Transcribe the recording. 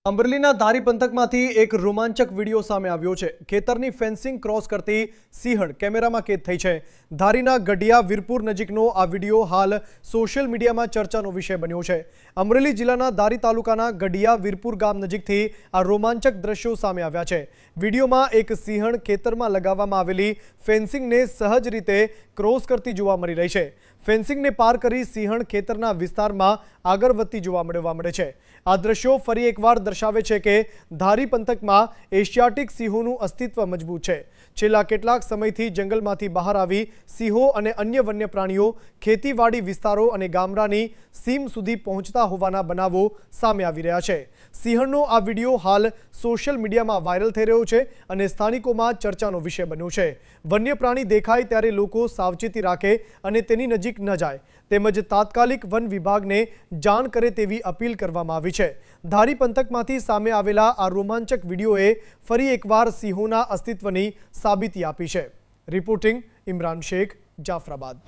અમરેલીના ધારી પંથકમાંથી એક રોમાંચક વિડીયો સામે આવ્યો છે। ખેતરની ફેન્સિંગ ક્રોસ કરતી સિંહણ કેમેરામાં કેદ થઈ છે। ધારીના ગઢિયા વીરપુર નજીકનો આ વિડીયો હાલ સોશિયલ મીડિયામાં ચર્ચાનો વિષય બન્યો છે। અમરેલી જિલ્લાના ધારી તાલુકાના ગઢિયા વીરપુર ગામ નજીકથી આ રોમાંચક દ્રશ્યો સામે આવ્યા છે। વિડીયોમાં એક સિંહણ ખેતરમાં લગાવવામાં આવેલી ફેન્સિંગને સહજ રીતે ક્રોસ કરતી જોવા મળી રહી છે। ફેન્સિંગને પાર કરી સિંહણ ખેતરના વિસ્તારમાં આગળ વધતી જોવા મળે છે। આ દ્રશ્યો ફરી એકવાર દર્શાવે છે કે ધારી પંથકમાં એશિયાટિક સિંહોનું અસ્તિત્વ મજબૂત છે। છેલ્લા કેટલાક સમયથી જંગલમાંથી બહાર આવી સિંહો અને અન્ય વન્ય પ્રાણીઓ ખેતીવાડી વિસ્તારો અને ગામડાની સીમ સુધી પહોંચતા હોવાના બનાવો સામે આવી રહ્યા છે। સિંહણનો આ વિડીયો હાલ સોશિયલ મીડિયામાં વાયરલ થઈ રહ્યો છે અને સ્થાનિકોમાં ચર્ચાનો વિષય બન્યો છે। વન્ય પ્રાણી દેખાય ત્યારે લોકો સાવચેતી રાખે અને તેની નજીક ન જાય તેમજ તાત્કાલિક વન વિભાગને જાણ કરે તેવી અપીલ કરવામાં આવી છે। ધારી પંથકમાંથી સામે આવેલા આ રોમાંચક વિડીયોએ ફરી એકવાર સિંહોના અસ્તિત્વની સાબિતી આપી છે। રિપોર્ટિંગ ઇમરાન શેખ, જાફરાબાદ।